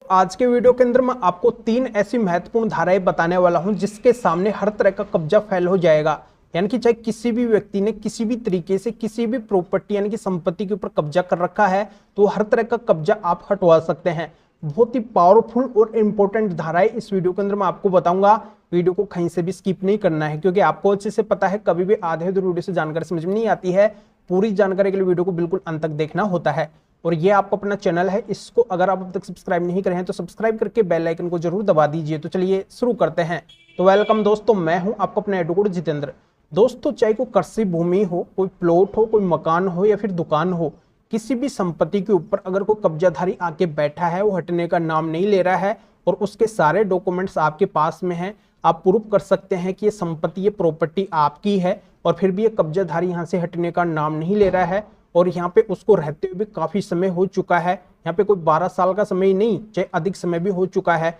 आज के वीडियो के अंदर मैं आपको 3 ऐसी महत्वपूर्ण धाराएं बताने वाला हूं जिसके सामने हर तरह का कब्जा फेल हो जाएगा। यानी कि चाहे किसी भी व्यक्ति ने किसी भी तरीके से किसी भी प्रॉपर्टी यानी कि संपत्ति के ऊपर कब्जा कर रखा है तो हर तरह का कब्जा आप हटवा सकते हैं। बहुत ही पावरफुल और इंपॉर्टेंट धाराएं इस वीडियो के अंदर मैं आपको बताऊंगा। वीडियो को कहीं से भी स्किप नहीं करना है क्योंकि आपको अच्छे से पता है कभी भी आधे अधूरे वीडियो से जानकारी समझ में नहीं आती है। पूरी जानकारी के लिए वीडियो को बिल्कुल अंत तक देखना होता है। और ये आपका अपना चैनल है, इसको अगर आप अब तक सब्सक्राइब नहीं करे हैं तो सब्सक्राइब करके बेल आइकन को जरूर दबा दीजिए। तो चलिए शुरू करते हैं। तो वेलकम दोस्तों, मैं हूं आपका अपना एडवोकेट जितेंद्र। दोस्तों, चाहे कोई कृषि भूमि हो, कोई प्लॉट हो, कोई मकान हो या फिर दुकान हो, किसी भी संपत्ति के ऊपर अगर कोई कब्जाधारी आके बैठा है, वो हटने का नाम नहीं ले रहा है और उसके सारे डॉक्यूमेंट्स आपके पास में हैं, आप प्रूव कर सकते हैं कि ये संपत्ति, ये प्रॉपर्टी आपकी है और फिर भी ये कब्जाधारी यहाँ से हटने का नाम नहीं ले रहा है और यहाँ पे उसको रहते हुए भी काफी समय हो चुका है। यहाँ पे कोई 12 साल का समय ही नहीं, चाहे अधिक समय भी हो चुका है,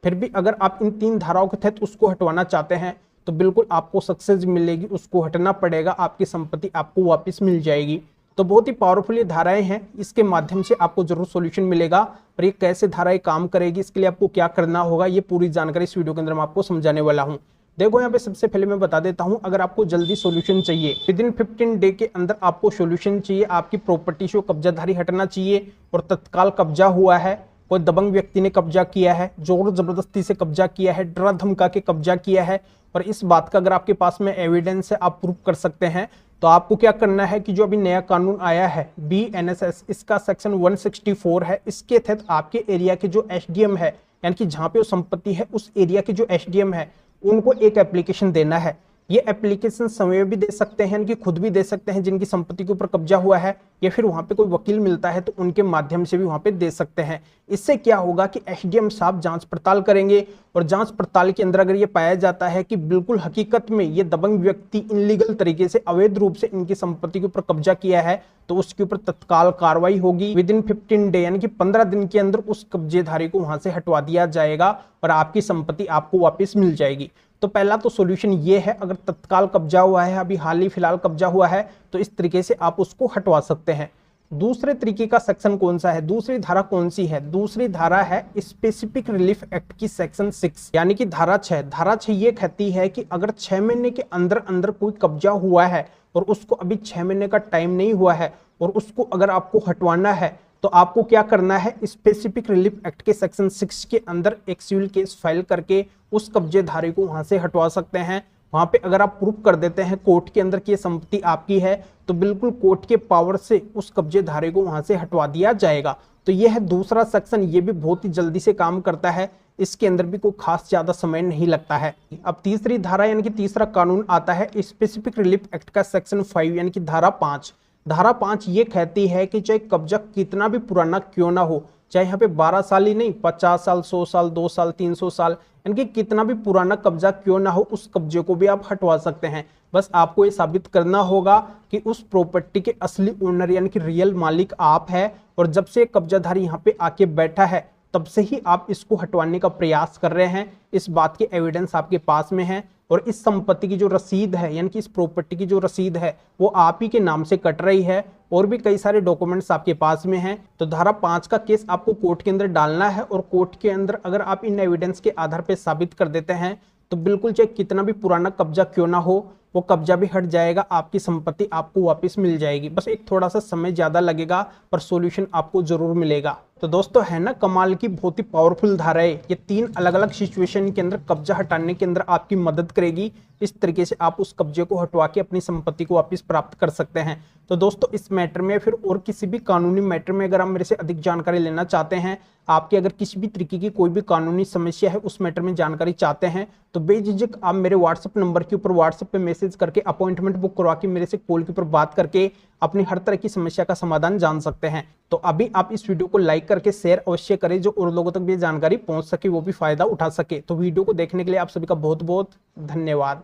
फिर भी अगर आप इन 3 धाराओं के तहत उसको हटवाना चाहते हैं तो बिल्कुल आपको सक्सेस मिलेगी। उसको हटना पड़ेगा, आपकी संपत्ति आपको वापस मिल जाएगी। तो बहुत ही पावरफुल ये धाराएं हैं, इसके माध्यम से आपको जरूर सॉल्यूशन मिलेगा। और ये कैसे धाराएं काम करेगी, इसके लिए आपको क्या करना होगा, ये पूरी जानकारी इस वीडियो के अंदर मैं आपको समझाने वाला हूँ। देखो, यहाँ पे सबसे पहले मैं बता देता हूँ, अगर आपको जल्दी सॉल्यूशन चाहिए, विद इन 15 डे के अंदर आपको सॉल्यूशन चाहिए, आपकी प्रॉपर्टी से कब्जाधारी हटना चाहिए और तत्काल कब्जा हुआ है, कोई दबंग व्यक्ति ने कब्जा किया है, जोर जबरदस्ती से कब्जा किया है, डरा धमका के कब्जा किया है और इस बात का अगर आपके पास में एविडेंस है, आप प्रूफ कर सकते हैं, तो आपको क्या करना है कि जो अभी नया कानून आया है BENSS, इसका सेक्शन 164 है, इसके तहत आपके एरिया के जो SDM है, यानी कि जहां पे वो संपत्ति है उस एरिया के जो SDM है, उनको एक एप्लीकेशन देना है। ये एप्लीकेशन समय भी दे सकते हैं, कि खुद भी दे सकते हैं जिनकी संपत्ति के ऊपर कब्जा हुआ है, या फिर वहां पे कोई वकील मिलता है तो उनके माध्यम से भी वहां पे दे सकते हैं। इससे क्या होगा कि SDM साहब जांच पड़ताल करेंगे और जांच पड़ताल के अंदर अगर ये पाया जाता है कि बिल्कुल हकीकत में ये दबंग व्यक्ति इनलीगल तरीके से, अवैध रूप से इनकी संपत्ति के ऊपर कब्जा किया है, तो उसके ऊपर तत्काल कार्रवाई होगी। विद इन 15 डे यानी कि 15 दिन के अंदर उस कब्जेधारी को वहां से हटवा दिया जाएगा और आपकी संपत्ति आपको वापस मिल जाएगी। तो पहला तो सॉल्यूशन ये है, अगर तत्काल कब्जा हुआ है, अभी हाल ही फिलहाल कब्जा हुआ है, तो इस तरीके से आप उसको हटवा सकते हैं। दूसरे तरीके का सेक्शन कौन सा है, दूसरी धारा कौन सी है? दूसरी धारा है स्पेसिफिक रिलीफ एक्ट की सेक्शन 6 यानी कि धारा 6। धारा 6 ये कहती है कि अगर 6 महीने के अंदर अंदर कोई कब्जा हुआ है और उसको अभी 6 महीने का टाइम नहीं हुआ है और उसको अगर आपको हटवाना है तो आपको क्या करना है, स्पेसिफिक रिलीफ एक्ट के सेक्शन 6 के अंदर एक सिविल केस फाइल करके उस कब्जेधारी को वहां से हटवा सकते हैं। वहां पे अगर आप प्रूफ कर देते हैं कोर्ट के अंदर कि ये संपत्ति आपकी है, तो बिल्कुल कोर्ट के पावर से उस कब्जेधारी को वहां से हटवा दिया जाएगा। तो यह है दूसरा सेक्शन, ये भी बहुत ही जल्दी से काम करता है, इसके अंदर भी कोई खास ज्यादा समय नहीं लगता है। अब तीसरी धारा यानी कि तीसरा कानून आता है स्पेसिफिक रिलीफ एक्ट का सेक्शन 5 यानी कि धारा 5। धारा 5 ये कहती है कि चाहे कब्जा कितना भी पुराना क्यों ना हो, चाहे यहाँ पे 12 साल ही नहीं, 50 साल, 100 साल, 2 साल, 300 साल, यानी कि कितना भी पुराना कब्जा क्यों ना हो, उस कब्जे को भी आप हटवा सकते हैं। बस आपको ये साबित करना होगा कि उस प्रॉपर्टी के असली ओनर यानी कि रियल मालिक आप है और जब से कब्जाधारी यहाँ पे आके बैठा है तब से ही आप इसको हटवाने का प्रयास कर रहे हैं। इस बात के एविडेंस आपके पास में है और इस संपत्ति की जो रसीद है यानी कि इस प्रॉपर्टी की जो रसीद है वो आप ही के नाम से कट रही है और भी कई सारे डॉक्यूमेंट्स आपके पास में हैं। तो धारा 5 का केस आपको कोर्ट के अंदर डालना है और कोर्ट के अंदर अगर आप इन एविडेंस के आधार पर साबित कर देते हैं तो बिल्कुल चाहे कितना भी पुराना कब्जा क्यों ना हो, वो कब्जा भी हट जाएगा, आपकी संपत्ति आपको वापस मिल जाएगी। बस एक थोड़ा सा समय ज्यादा लगेगा पर सॉल्यूशन आपको जरूर मिलेगा। तो दोस्तों, है ना कमाल की बहुत ही पावरफुल धाराएं। ये 3 अलग अलग सिचुएशन के अंदर कब्जा हटाने के अंदर आपकी मदद करेगी। इस तरीके से आप उस कब्जे को हटवा के अपनी संपत्ति को वापस प्राप्त कर सकते हैं। तो दोस्तों, इस मैटर में फिर और किसी भी कानूनी मैटर में अगर आप मेरे से अधिक जानकारी लेना चाहते हैं, आपके अगर किसी भी तरीके की कोई भी कानूनी समस्या है, उस मैटर में जानकारी चाहते हैं, तो बेझिझक आप मेरे व्हाट्सएप नंबर के ऊपर व्हाट्सएप पे मैसेज करके अपॉइंटमेंट बुक करवा के मेरे से कॉल के ऊपर बात करके अपनी हर तरह की समस्या का समाधान जान सकते हैं। तो अभी आप इस वीडियो को लाइक करके शेयर अवश्य करें, जो और लोगों तक भी जानकारी पहुंच सके, वो भी फायदा उठा सके। तो वीडियो को देखने के लिए आप सभी का बहुत बहुत धन्यवाद।